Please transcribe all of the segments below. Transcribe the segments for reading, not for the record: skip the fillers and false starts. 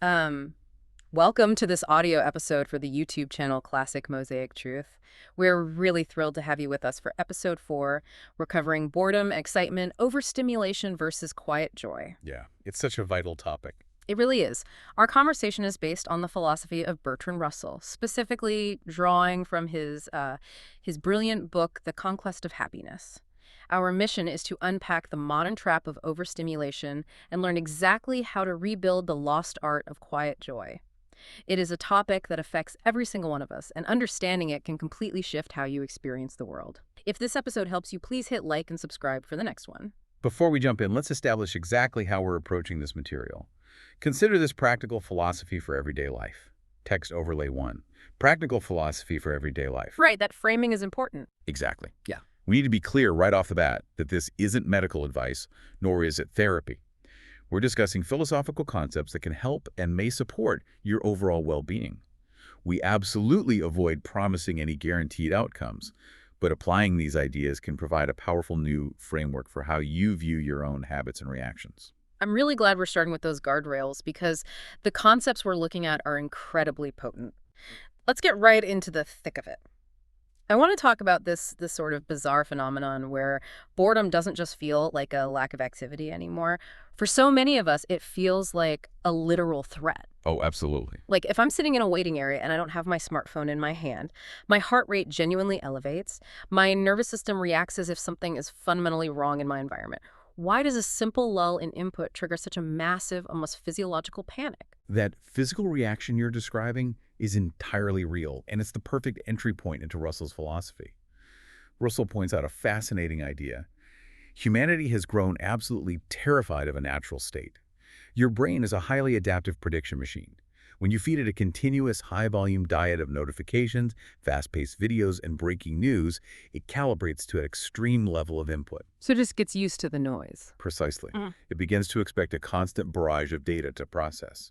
Um, Welcome to this audio episode for the YouTube channel Classic Mosaic Truth. We're really thrilled to have you with us for episode 4. We're covering boredom, excitement, overstimulation versus quiet joy. Yeah, it's such a vital topic. It really is. Our conversation is based on the philosophy of Bertrand Russell, specifically drawing from his brilliant book, The Conquest of Happiness. Our mission is to unpack the modern trap of overstimulation and learn exactly how to rebuild the lost art of quiet joy. It is a topic that affects every single one of us, and understanding it can completely shift how you experience the world. If this episode helps you, please hit like and subscribe for the next one. Before we jump in, let's establish exactly how we're approaching this material. Consider this practical philosophy for everyday life. Text overlay 1. Practical philosophy for everyday life. Right, that framing is important. Exactly. Yeah. We need to be clear right off the bat that this isn't medical advice, nor is it therapy. We're discussing philosophical concepts that can help and may support your overall well-being. We absolutely avoid promising any guaranteed outcomes, but applying these ideas can provide a powerful new framework for how you view your own habits and reactions. I'm really glad we're starting with those guardrails because the concepts we're looking at are incredibly potent. Let's get right into the thick of it. I want to talk about this sort of bizarre phenomenon where boredom doesn't just feel like a lack of activity anymore. For so many of us, it feels like a literal threat. Oh, absolutely. Like if I'm sitting in a waiting area and I don't have my smartphone in my hand, my heart rate genuinely elevates. My nervous system reacts as if something is fundamentally wrong in my environment. Why does a simple lull in input trigger such a massive, almost physiological panic? That physical reaction you're describing is entirely real, and it's the perfect entry point into Russell's philosophy. Russell points out a fascinating idea. Humanity has grown absolutely terrified of a natural state. Your brain is a highly adaptive prediction machine. When you feed it a continuous, high-volume diet of notifications, fast-paced videos, and breaking news, it calibrates to an extreme level of input. So it just gets used to the noise. Precisely. It begins to expect a constant barrage of data to process.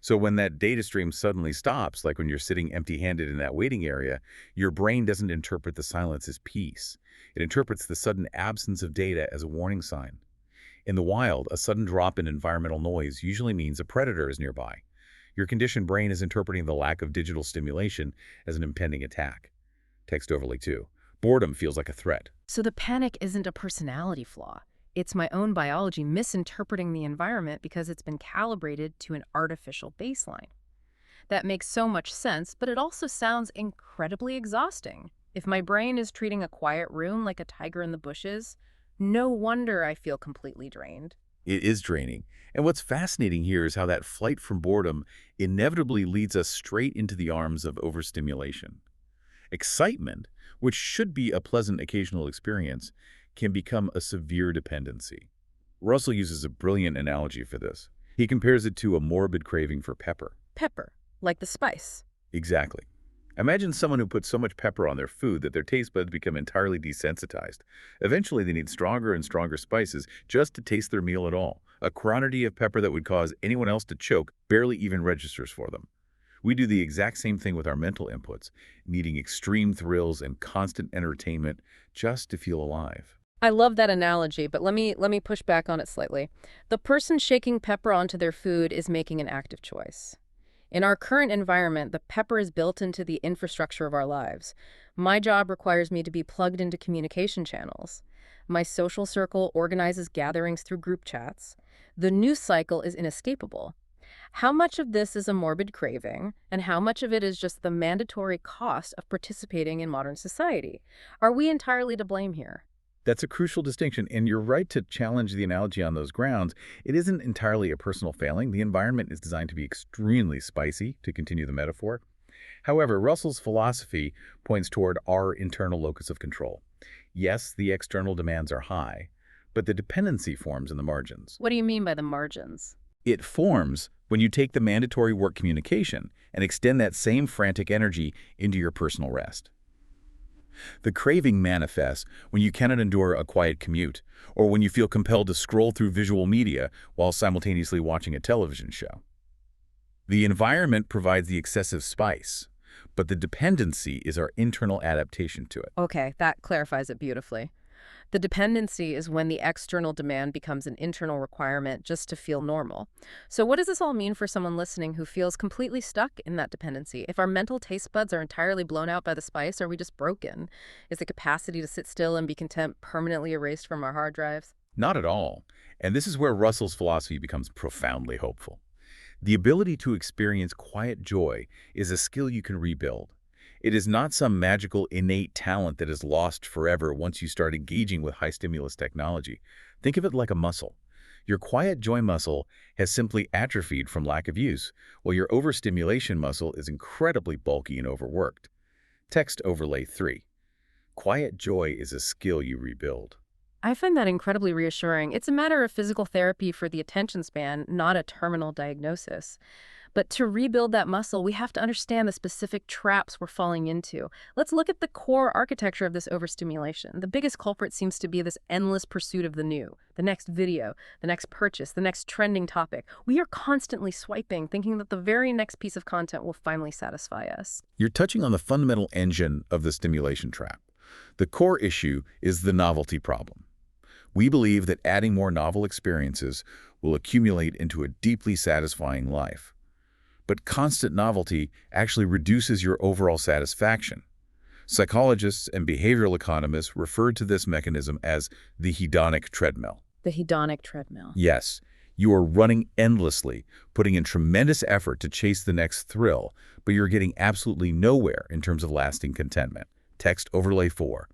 So when that data stream suddenly stops, like when you're sitting empty-handed in that waiting area, your brain doesn't interpret the silence as peace. It interprets the sudden absence of data as a warning sign. In the wild, a sudden drop in environmental noise usually means a predator is nearby. Your conditioned brain is interpreting the lack of digital stimulation as an impending attack. Text overlay 2. Boredom feels like a threat. So the panic isn't a personality flaw. It's my own biology misinterpreting the environment because it's been calibrated to an artificial baseline. That makes so much sense, but it also sounds incredibly exhausting. If my brain is treating a quiet room like a tiger in the bushes, no wonder I feel completely drained. It is draining. And what's fascinating here is how that flight from boredom inevitably leads us straight into the arms of overstimulation. Excitement, which should be a pleasant occasional experience, can become a severe dependency. Russell uses a brilliant analogy for this. He compares it to a morbid craving for pepper. Pepper, like the spice. Exactly. Imagine someone who puts so much pepper on their food that their taste buds become entirely desensitized. Eventually, they need stronger and stronger spices just to taste their meal at all. A quantity of pepper that would cause anyone else to choke barely even registers for them. We do the exact same thing with our mental inputs, needing extreme thrills and constant entertainment just to feel alive. I love that analogy, but let me push back on it slightly. The person shaking pepper onto their food is making an active choice. In our current environment, the pepper is built into the infrastructure of our lives. My job requires me to be plugged into communication channels. My social circle organizes gatherings through group chats. The news cycle is inescapable. How much of this is a morbid craving, and how much of it is just the mandatory cost of participating in modern society? Are we entirely to blame here? That's a crucial distinction, and you're right to challenge the analogy on those grounds. It isn't entirely a personal failing. The environment is designed to be extremely spicy, to continue the metaphor. However, Russell's philosophy points toward our internal locus of control. Yes, the external demands are high, but the dependency forms in the margins. What do you mean by the margins? It forms when you take the mandatory work communication and extend that same frantic energy into your personal rest. The craving manifests when you cannot endure a quiet commute, or when you feel compelled to scroll through visual media while simultaneously watching a television show. The environment provides the excessive spice, but the dependency is our internal adaptation to it. Okay, that clarifies it beautifully. The dependency is when the external demand becomes an internal requirement just to feel normal. So what does this all mean for someone listening who feels completely stuck in that dependency? If our mental taste buds are entirely blown out by the spice, are we just broken? Is the capacity to sit still and be content permanently erased from our hard drives? Not at all. And this is where Russell's philosophy becomes profoundly hopeful. The ability to experience quiet joy is a skill you can rebuild. It is not some magical innate talent that is lost forever once you start engaging with high-stimulus technology. Think of it like a muscle. Your quiet joy muscle has simply atrophied from lack of use, while your overstimulation muscle is incredibly bulky and overworked. Text overlay 3. Quiet joy is a skill you rebuild. I find that incredibly reassuring. It's a matter of physical therapy for the attention span, not a terminal diagnosis. But to rebuild that muscle, we have to understand the specific traps we're falling into. Let's look at the core architecture of this overstimulation. The biggest culprit seems to be this endless pursuit of the new, the next video, the next purchase, the next trending topic. We are constantly swiping, thinking that the very next piece of content will finally satisfy us. You're touching on the fundamental engine of the stimulation trap. The core issue is the novelty problem. We believe that adding more novel experiences will accumulate into a deeply satisfying life. But constant novelty actually reduces your overall satisfaction. Psychologists and behavioral economists refer to this mechanism as the hedonic treadmill. The hedonic treadmill. Yes, you are running endlessly, putting in tremendous effort to chase the next thrill, but you're getting absolutely nowhere in terms of lasting contentment. Text overlay 4.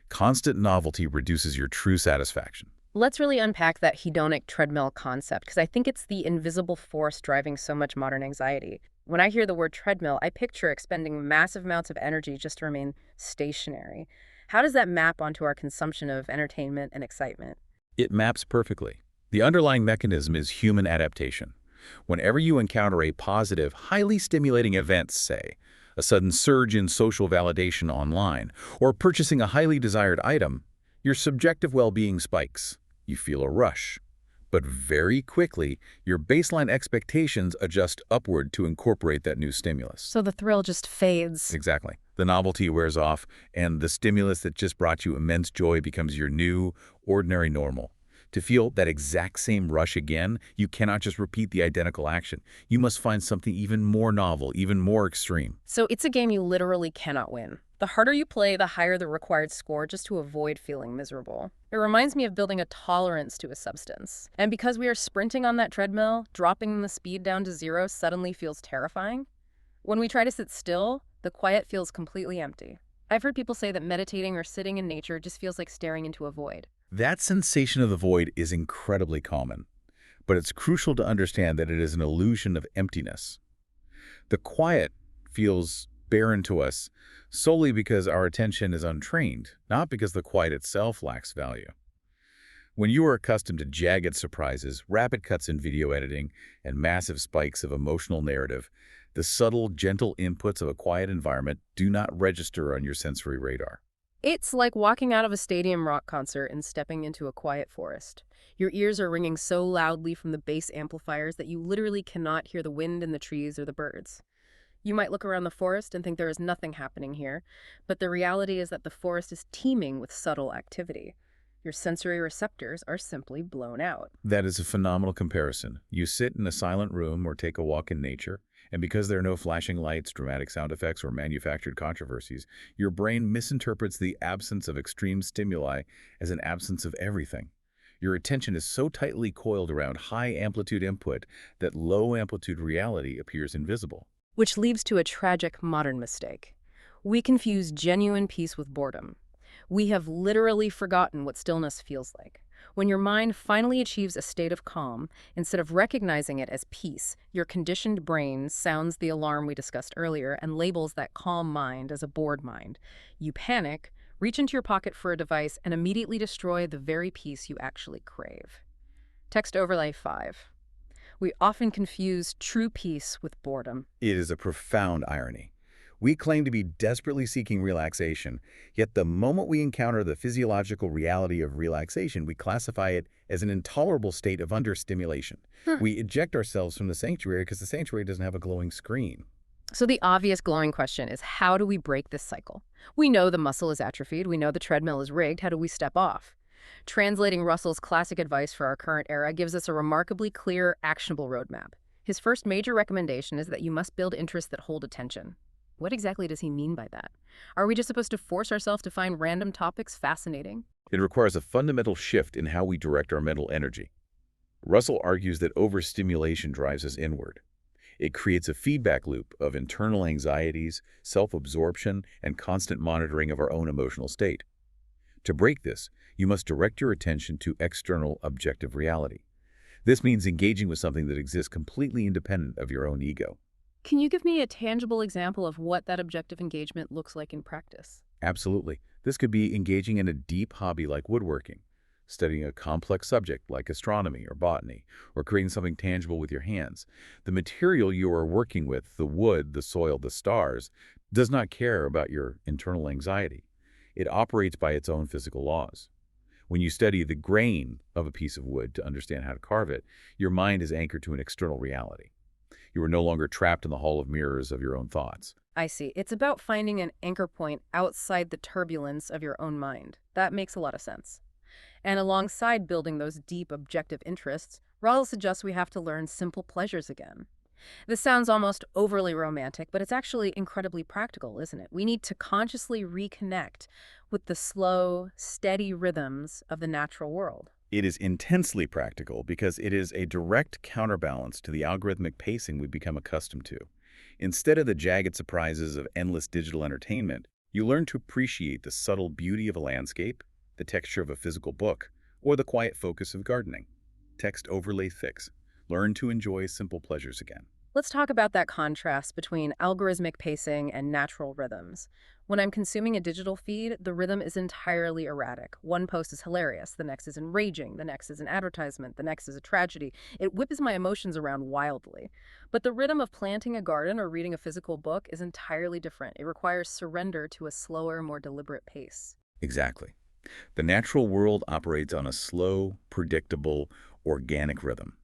Constant novelty reduces your true satisfaction. Let's really unpack that hedonic treadmill concept, because I think it's the invisible force driving so much modern anxiety. When I hear the word treadmill, I picture expending massive amounts of energy just to remain stationary. How does that map onto our consumption of entertainment and excitement? It maps perfectly. The underlying mechanism is human adaptation. Whenever you encounter a positive, highly stimulating event, say, a sudden surge in social validation online, or purchasing a highly desired item, your subjective well-being spikes. You feel a rush. But very quickly, your baseline expectations adjust upward to incorporate that new stimulus. So the thrill just fades. Exactly. The novelty wears off, and the stimulus that just brought you immense joy becomes your new, ordinary normal. To feel that exact same rush again, you cannot just repeat the identical action. You must find something even more novel, even more extreme. So it's a game you literally cannot win. The harder you play, the higher the required score just to avoid feeling miserable. It reminds me of building a tolerance to a substance. And because we are sprinting on that treadmill, dropping the speed down to 0 suddenly feels terrifying. When we try to sit still, the quiet feels completely empty. I've heard people say that meditating or sitting in nature just feels like staring into a void. That sensation of the void is incredibly common, but it's crucial to understand that it is an illusion of emptiness. The quiet feels barren to us solely because our attention is untrained, not because the quiet itself lacks value. When you are accustomed to jagged surprises, rapid cuts in video editing, and massive spikes of emotional narrative, the subtle, gentle inputs of a quiet environment do not register on your sensory radar. It's like walking out of a stadium rock concert and stepping into a quiet forest. Your ears are ringing so loudly from the bass amplifiers that you literally cannot hear the wind in the trees or the birds. You might look around the forest and think there is nothing happening here, but the reality is that the forest is teeming with subtle activity. Your sensory receptors are simply blown out. That is a phenomenal comparison. You sit in a silent room or take a walk in nature, and because there are no flashing lights, dramatic sound effects, or manufactured controversies, your brain misinterprets the absence of extreme stimuli as an absence of everything. Your attention is so tightly coiled around high-amplitude input that low-amplitude reality appears invisible. Which leads to a tragic modern mistake. We confuse genuine peace with boredom. We have literally forgotten what stillness feels like. When your mind finally achieves a state of calm, instead of recognizing it as peace, your conditioned brain sounds the alarm we discussed earlier and labels that calm mind as a bored mind. You panic, reach into your pocket for a device, and immediately destroy the very peace you actually crave. Text overlay 5. We often confuse true peace with boredom. It is a profound irony. We claim to be desperately seeking relaxation, yet the moment we encounter the physiological reality of relaxation, we classify it as an intolerable state of understimulation. We eject ourselves from the sanctuary because the sanctuary doesn't have a glowing screen. So the obvious glowing question is, how do we break this cycle? We know the muscle is atrophied. We know the treadmill is rigged. How do we step off? Translating Russell's classic advice for our current era gives us a remarkably clear, actionable roadmap. His first major recommendation is that you must build interests that hold attention. What exactly does he mean by that? Are we just supposed to force ourselves to find random topics fascinating? It requires a fundamental shift in how we direct our mental energy. Russell argues that overstimulation drives us inward. It creates a feedback loop of internal anxieties, self-absorption, and constant monitoring of our own emotional state. To break this, you must direct your attention to external, objective reality. This means engaging with something that exists completely independent of your own ego. Can you give me a tangible example of what that objective engagement looks like in practice? Absolutely. This could be engaging in a deep hobby like woodworking, studying a complex subject like astronomy or botany, or creating something tangible with your hands. The material you are working with, the wood, the soil, the stars, does not care about your internal anxiety. It operates by its own physical laws. When you study the grain of a piece of wood to understand how to carve it, your mind is anchored to an external reality. You are no longer trapped in the hall of mirrors of your own thoughts. I see. It's about finding an anchor point outside the turbulence of your own mind. That makes a lot of sense. And alongside building those deep objective interests, Rawls suggests we have to learn simple pleasures again. This sounds almost overly romantic, but it's actually incredibly practical, isn't it? We need to consciously reconnect with the slow, steady rhythms of the natural world. It is intensely practical because it is a direct counterbalance to the algorithmic pacing we've become accustomed to. Instead of the jagged surprises of endless digital entertainment, you learn to appreciate the subtle beauty of a landscape, the texture of a physical book, or the quiet focus of gardening. Text overlay fix. Learn to enjoy simple pleasures again. Let's talk about that contrast between algorithmic pacing and natural rhythms. When I'm consuming a digital feed, the rhythm is entirely erratic. One post is hilarious, the next is enraging, the next is an advertisement, the next is a tragedy. It whips my emotions around wildly. But the rhythm of planting a garden or reading a physical book is entirely different. It requires surrender to a slower, more deliberate pace. Exactly. The natural world operates on a slow, predictable, organic rhythm.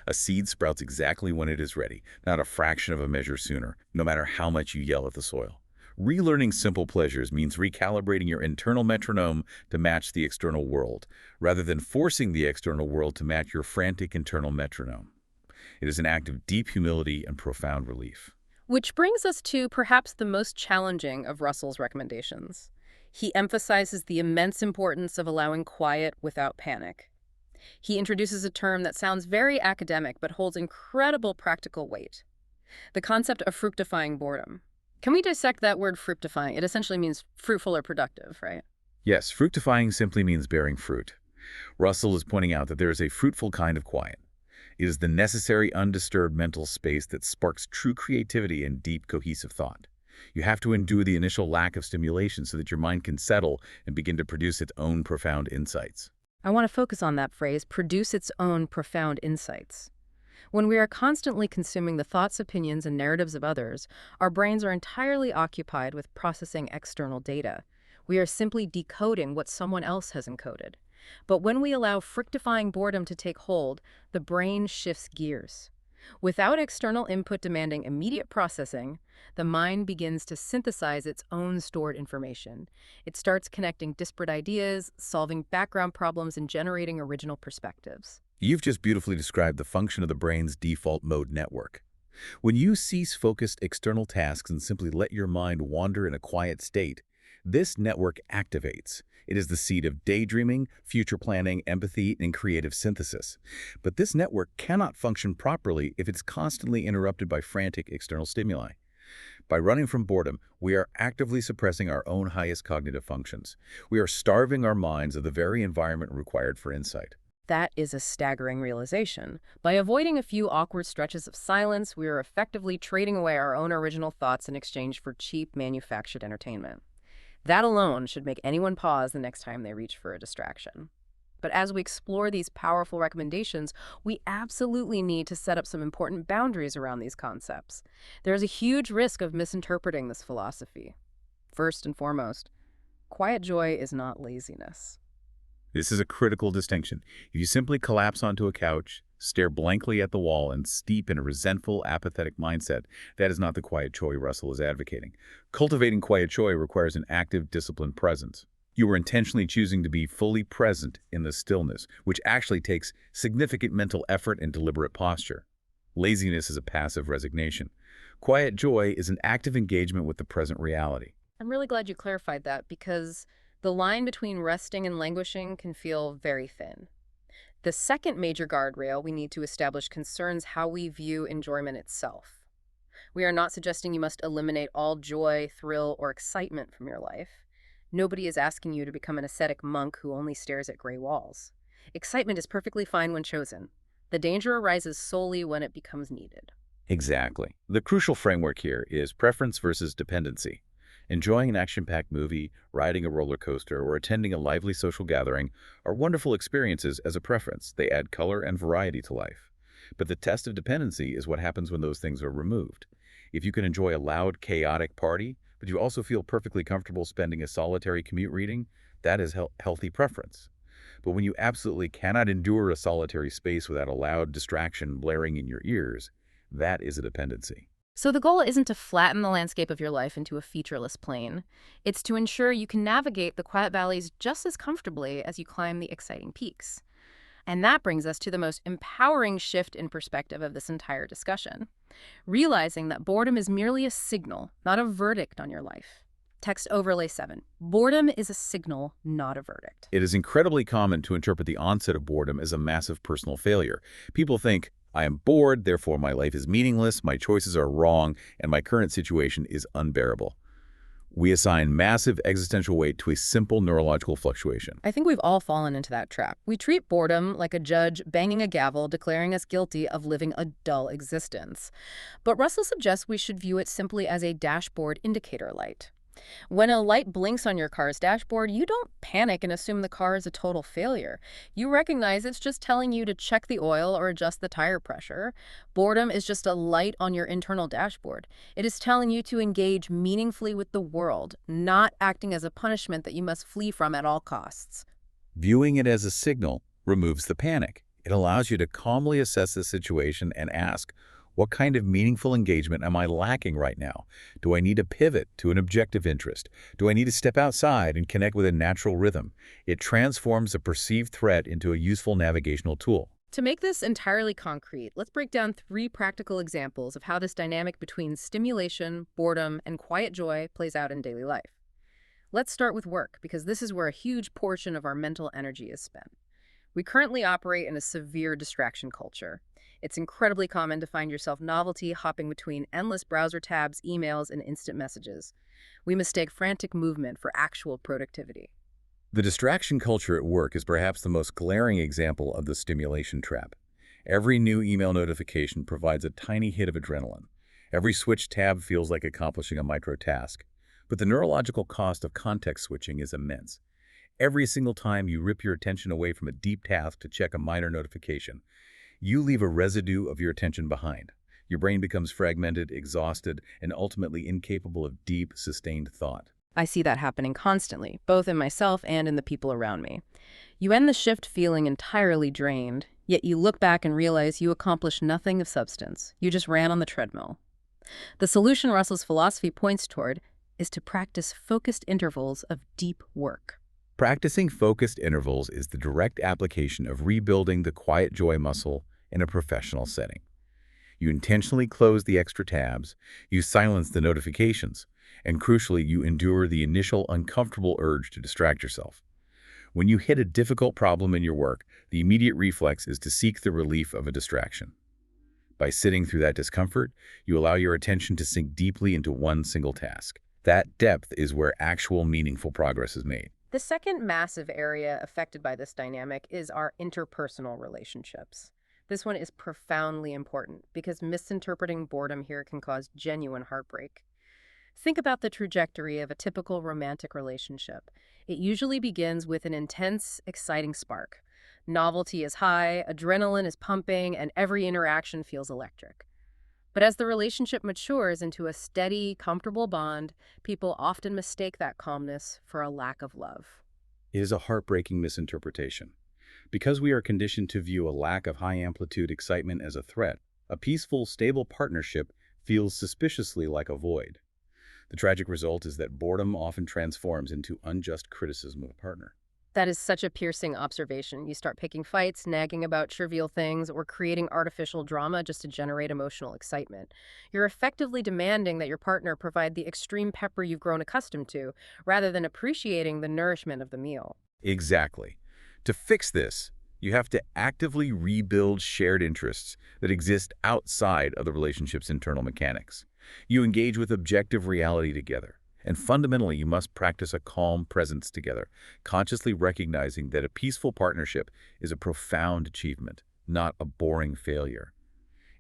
A seed sprouts exactly when it is ready, not a fraction of a measure sooner, no matter how much you yell at the soil. Relearning simple pleasures means recalibrating your internal metronome to match the external world, rather than forcing the external world to match your frantic internal metronome. It is an act of deep humility and profound relief. Which brings us to perhaps the most challenging of Russell's recommendations. He emphasizes the immense importance of allowing quiet without panic. He introduces a term that sounds very academic but holds incredible practical weight: the concept of fructifying boredom. Can we dissect that word fructifying? It essentially means fruitful or productive, right? Yes, fructifying simply means bearing fruit. Russell is pointing out that there is a fruitful kind of quiet. It is the necessary, undisturbed mental space that sparks true creativity and deep, cohesive thought. You have to endure the initial lack of stimulation so that your mind can settle and begin to produce its own profound insights. I want to focus on that phrase, produce its own profound insights. When we are constantly consuming the thoughts, opinions, and narratives of others, our brains are entirely occupied with processing external data. We are simply decoding what someone else has encoded. But when we allow fructifying boredom to take hold, the brain shifts gears. Without external input demanding immediate processing, the mind begins to synthesize its own stored information. It starts connecting disparate ideas, solving background problems, and generating original perspectives. You've just beautifully described the function of the brain's default mode network. When you cease focused external tasks and simply let your mind wander in a quiet state, this network activates. It is the seed of daydreaming, future planning, empathy, and creative synthesis. But this network cannot function properly if it's constantly interrupted by frantic external stimuli. By running from boredom, we are actively suppressing our own highest cognitive functions. We are starving our minds of the very environment required for insight. That is a staggering realization. By avoiding a few awkward stretches of silence, we are effectively trading away our own original thoughts in exchange for cheap, manufactured entertainment. That alone should make anyone pause the next time they reach for a distraction. But as we explore these powerful recommendations, we absolutely need to set up some important boundaries around these concepts. There's a huge risk of misinterpreting this philosophy. First and foremost, quiet joy is not laziness. This is a critical distinction. If you simply collapse onto a couch, stare blankly at the wall, and steep in a resentful, apathetic mindset, that is not the quiet joy Russell is advocating. Cultivating quiet joy requires an active, disciplined presence. You are intentionally choosing to be fully present in the stillness, which actually takes significant mental effort and deliberate posture. Laziness is a passive resignation. Quiet joy is an active engagement with the present reality. I'm really glad you clarified that because the line between resting and languishing can feel very thin. The second major guardrail we need to establish concerns how we view enjoyment itself. We are not suggesting you must eliminate all joy, thrill, or excitement from your life. Nobody is asking you to become an ascetic monk who only stares at gray walls. Excitement is perfectly fine when chosen. The danger arises solely when it becomes needed. Exactly. The crucial framework here is preference versus dependency. Enjoying an action-packed movie, riding a roller coaster, or attending a lively social gathering are wonderful experiences as a preference. They add color and variety to life. But the test of dependency is what happens when those things are removed. If you can enjoy a loud, chaotic party, but you also feel perfectly comfortable spending a solitary commute reading, that is healthy preference. But when you absolutely cannot endure a solitary space without a loud distraction blaring in your ears, that is a dependency. So the goal isn't to flatten the landscape of your life into a featureless plain. It's to ensure you can navigate the quiet valleys just as comfortably as you climb the exciting peaks. And that brings us to the most empowering shift in perspective of this entire discussion. Realizing that boredom is merely a signal, not a verdict on your life. Text overlay 7. Boredom is a signal, not a verdict. It is incredibly common to interpret the onset of boredom as a massive personal failure. People think, I am bored, therefore my life is meaningless, my choices are wrong, and my current situation is unbearable. We assign massive existential weight to a simple neurological fluctuation. I think we've all fallen into that trap. We treat boredom like a judge banging a gavel declaring us guilty of living a dull existence. But Russell suggests we should view it simply as a dashboard indicator light. When a light blinks on your car's dashboard, you don't panic and assume the car is a total failure. You recognize it's just telling you to check the oil or adjust the tire pressure. Boredom is just a light on your internal dashboard. It is telling you to engage meaningfully with the world, not acting as a punishment that you must flee from at all costs. Viewing it as a signal removes the panic. It allows you to calmly assess the situation and ask, what kind of meaningful engagement am I lacking right now? Do I need to pivot to an objective interest? Do I need to step outside and connect with a natural rhythm? It transforms a perceived threat into a useful navigational tool. To make this entirely concrete, let's break down 3 practical examples of how this dynamic between stimulation, boredom, and quiet joy plays out in daily life. Let's start with work, because this is where a huge portion of our mental energy is spent. We currently operate in a severe distraction culture. It's incredibly common to find yourself novelty hopping between endless browser tabs, emails, and instant messages. We mistake frantic movement for actual productivity. The distraction culture at work is perhaps the most glaring example of the stimulation trap. Every new email notification provides a tiny hit of adrenaline. Every switch tab feels like accomplishing a micro task. But the neurological cost of context switching is immense. Every single time you rip your attention away from a deep task to check a minor notification, you leave a residue of your attention behind. Your brain becomes fragmented, exhausted, and ultimately incapable of deep, sustained thought. I see that happening constantly, both in myself and in the people around me. You end the shift feeling entirely drained, yet you look back and realize you accomplished nothing of substance. You just ran on the treadmill. The solution Russell's philosophy points toward is to practice focused intervals of deep work. Practicing focused intervals is the direct application of rebuilding the quiet joy muscle in a professional setting. You intentionally close the extra tabs, you silence the notifications, and crucially, you endure the initial uncomfortable urge to distract yourself. When you hit a difficult problem in your work, the immediate reflex is to seek the relief of a distraction. By sitting through that discomfort, you allow your attention to sink deeply into one single task. That depth is where actual meaningful progress is made. The second massive area affected by this dynamic is our interpersonal relationships. This one is profoundly important because misinterpreting boredom here can cause genuine heartbreak. Think about the trajectory of a typical romantic relationship. It usually begins with an intense, exciting spark. Novelty is high, adrenaline is pumping, and every interaction feels electric. But as the relationship matures into a steady, comfortable bond, people often mistake that calmness for a lack of love. It is a heartbreaking misinterpretation. Because we are conditioned to view a lack of high-amplitude excitement as a threat, a peaceful, stable partnership feels suspiciously like a void. The tragic result is that boredom often transforms into unjust criticism of a partner. That is such a piercing observation. You start picking fights, nagging about trivial things, or creating artificial drama just to generate emotional excitement. You're effectively demanding that your partner provide the extreme pepper you've grown accustomed to, rather than appreciating the nourishment of the meal. Exactly. To fix this, you have to actively rebuild shared interests that exist outside of the relationship's internal mechanics. You engage with objective reality together. And fundamentally, you must practice a calm presence together, consciously recognizing that a peaceful partnership is a profound achievement, not a boring failure.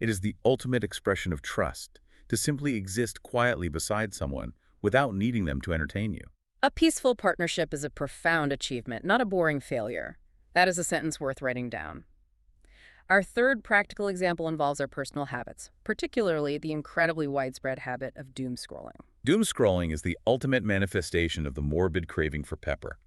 It is the ultimate expression of trust, to simply exist quietly beside someone without needing them to entertain you. A peaceful partnership is a profound achievement, not a boring failure. That is a sentence worth writing down. Our third practical example involves our personal habits, particularly the incredibly widespread habit of doom scrolling. Doom scrolling is the ultimate manifestation of the morbid craving for pepper.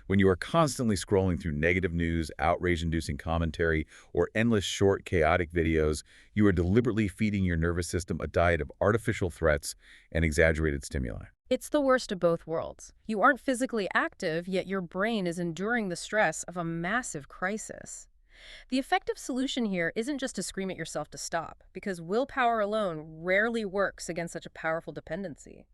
When you are constantly scrolling through negative news, outrage-inducing commentary, or endless short, chaotic videos, you are deliberately feeding your nervous system a diet of artificial threats and exaggerated stimuli. It's the worst of both worlds. You aren't physically active, yet your brain is enduring the stress of a massive crisis. The effective solution here isn't just to scream at yourself to stop, because willpower alone rarely works against such a powerful dependency.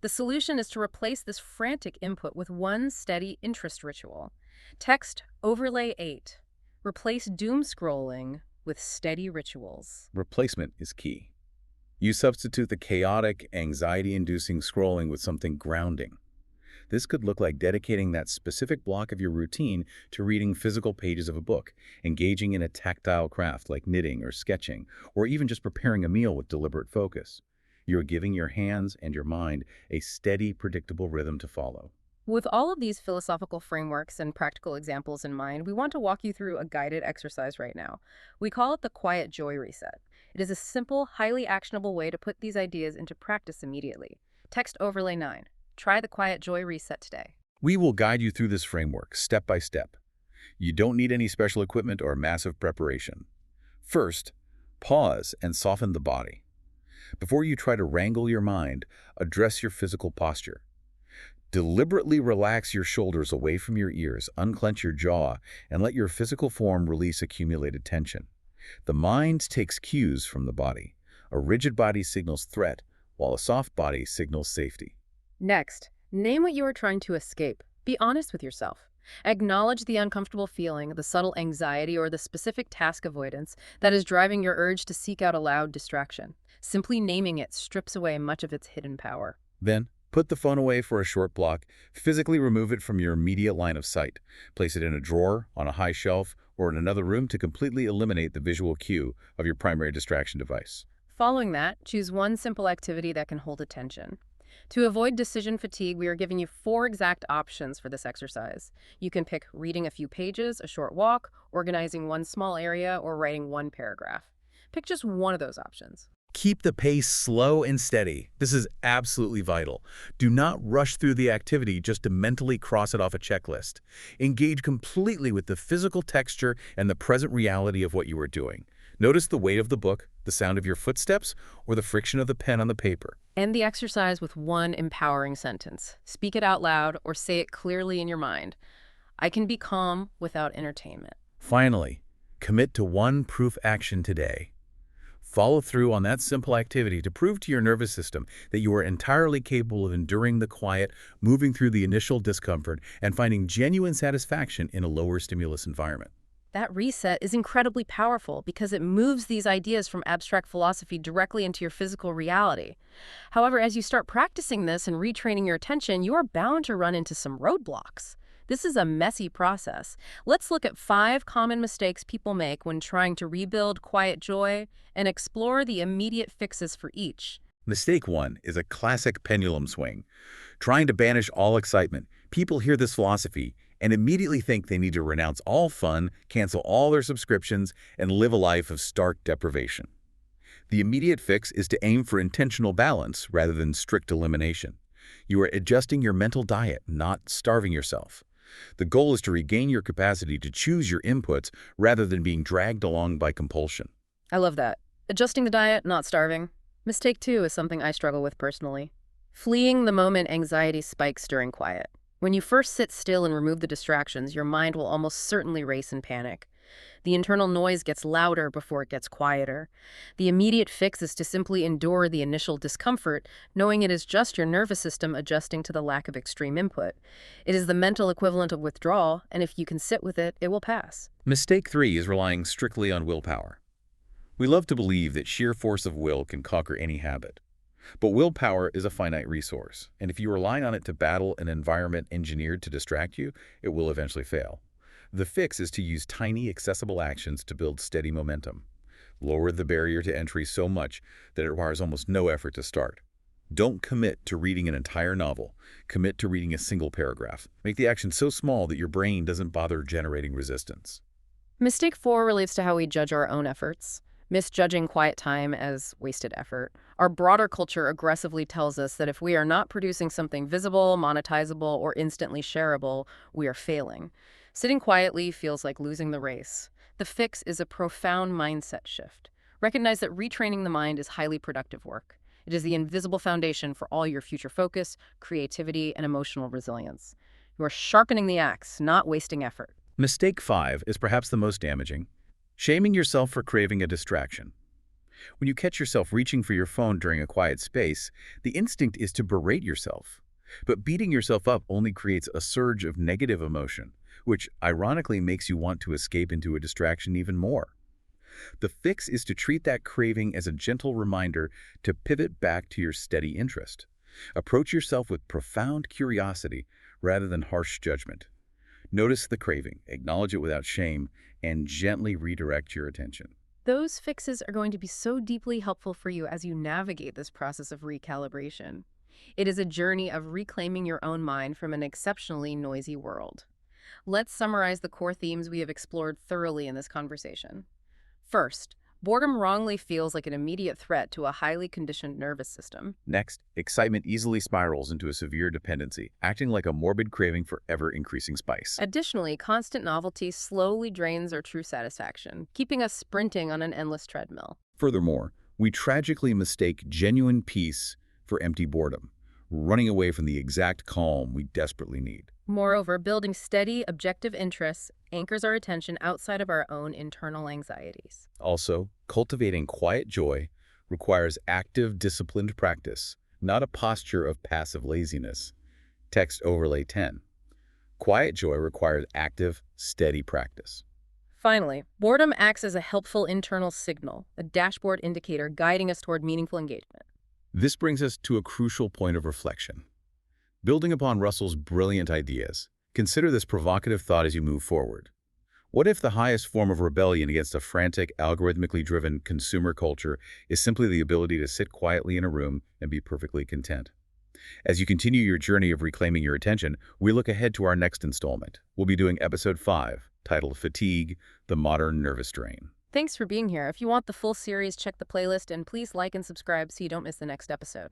The solution is to replace this frantic input with one steady interest ritual. Text overlay 8. Replace doom scrolling with steady rituals. Replacement is key. You substitute the chaotic, anxiety-inducing scrolling with something grounding. This could look like dedicating that specific block of your routine to reading physical pages of a book, engaging in a tactile craft like knitting or sketching, or even just preparing a meal with deliberate focus. You're giving your hands and your mind a steady, predictable rhythm to follow. With all of these philosophical frameworks and practical examples in mind, we want to walk you through a guided exercise right now. We call it the Quiet Joy Reset. It is a simple, highly actionable way to put these ideas into practice immediately. Text overlay 9. Try the Quiet Joy Reset today. We will guide you through this framework step by step. You don't need any special equipment or massive preparation. First, pause and soften the body. Before you try to wrangle your mind, address your physical posture. Deliberately relax your shoulders away from your ears, unclench your jaw, and let your physical form release accumulated tension. The mind takes cues from the body. A rigid body signals threat, while a soft body signals safety. Next, name what you are trying to escape. Be honest with yourself. Acknowledge the uncomfortable feeling, the subtle anxiety, or the specific task avoidance that is driving your urge to seek out a loud distraction. Simply naming it strips away much of its hidden power. Then, put the phone away for a short block. Physically remove it from your immediate line of sight. Place it in a drawer, on a high shelf, or in another room to completely eliminate the visual cue of your primary distraction device. Following that, choose one simple activity that can hold attention. To avoid decision fatigue, we are giving you 4 exact options for this exercise. You can pick reading a few pages, a short walk, organizing one small area, or writing one paragraph. Pick just one of those options. Keep the pace slow and steady. This is absolutely vital. Do not rush through the activity just to mentally cross it off a checklist. Engage completely with the physical texture and the present reality of what you are doing. Notice the weight of the book, the sound of your footsteps, or the friction of the pen on the paper. End the exercise with one empowering sentence. Speak it out loud or say it clearly in your mind. I can be calm without entertainment. Finally, commit to one proof action today. Follow through on that simple activity to prove to your nervous system that you are entirely capable of enduring the quiet, moving through the initial discomfort, and finding genuine satisfaction in a lower stimulus environment. That reset is incredibly powerful because it moves these ideas from abstract philosophy directly into your physical reality. However, as you start practicing this and retraining your attention, you are bound to run into some roadblocks. This is a messy process. Let's look at 5 common mistakes people make when trying to rebuild quiet joy and explore the immediate fixes for each. Mistake 1 is a classic pendulum swing. Trying to banish all excitement, people hear this philosophy and immediately think they need to renounce all fun, cancel all their subscriptions, and live a life of stark deprivation. The immediate fix is to aim for intentional balance rather than strict elimination. You are adjusting your mental diet, not starving yourself. The goal is to regain your capacity to choose your inputs rather than being dragged along by compulsion. I love that. Adjusting the diet, not starving. Mistake 2 is something I struggle with personally. Fleeing the moment anxiety spikes during quiet. When you first sit still and remove the distractions, your mind will almost certainly race in panic. The internal noise gets louder before it gets quieter. The immediate fix is to simply endure the initial discomfort, knowing it is just your nervous system adjusting to the lack of extreme input. It is the mental equivalent of withdrawal, and if you can sit with it, it will pass. Mistake 3 is relying strictly on willpower. We love to believe that sheer force of will can conquer any habit. But willpower is a finite resource, and if you rely on it to battle an environment engineered to distract you, it will eventually fail. The fix is to use tiny, accessible actions to build steady momentum. Lower the barrier to entry so much that it requires almost no effort to start. Don't commit to reading an entire novel. Commit to reading a single paragraph. Make the action so small that your brain doesn't bother generating resistance. Mistake 4 relates to how we judge our own efforts, misjudging quiet time as wasted effort. Our broader culture aggressively tells us that if we are not producing something visible, monetizable, or instantly shareable, we are failing. Sitting quietly feels like losing the race. The fix is a profound mindset shift. Recognize that retraining the mind is highly productive work. It is the invisible foundation for all your future focus, creativity, and emotional resilience. You are sharpening the axe, not wasting effort. Mistake 5 is perhaps the most damaging. Shaming yourself for craving a distraction. When you catch yourself reaching for your phone during a quiet space, the instinct is to berate yourself. But beating yourself up only creates a surge of negative emotion, which ironically makes you want to escape into a distraction even more. The fix is to treat that craving as a gentle reminder to pivot back to your steady interest. Approach yourself with profound curiosity rather than harsh judgment. Notice the craving, acknowledge it without shame, and gently redirect your attention. Those fixes are going to be so deeply helpful for you as you navigate this process of recalibration. It is a journey of reclaiming your own mind from an exceptionally noisy world. Let's summarize the core themes we have explored thoroughly in this conversation. First, boredom wrongly feels like an immediate threat to a highly conditioned nervous system. Next, excitement easily spirals into a severe dependency, acting like a morbid craving for ever-increasing spice. Additionally, constant novelty slowly drains our true satisfaction, keeping us sprinting on an endless treadmill. Furthermore, we tragically mistake genuine peace for empty boredom, running away from the exact calm we desperately need. Moreover, building steady, objective interests anchors our attention outside of our own internal anxieties. Also, cultivating quiet joy requires active, disciplined practice, not a posture of passive laziness. Text overlay 10. Quiet joy requires active, steady practice. Finally, boredom acts as a helpful internal signal, a dashboard indicator guiding us toward meaningful engagement. This brings us to a crucial point of reflection. Building upon Russell's brilliant ideas, consider this provocative thought as you move forward. What if the highest form of rebellion against a frantic, algorithmically driven consumer culture is simply the ability to sit quietly in a room and be perfectly content? As you continue your journey of reclaiming your attention, we look ahead to our next installment. We'll be doing episode 5, titled Fatigue, the Modern Nervous Drain. Thanks for being here. If you want the full series, check the playlist and please like and subscribe so you don't miss the next episode.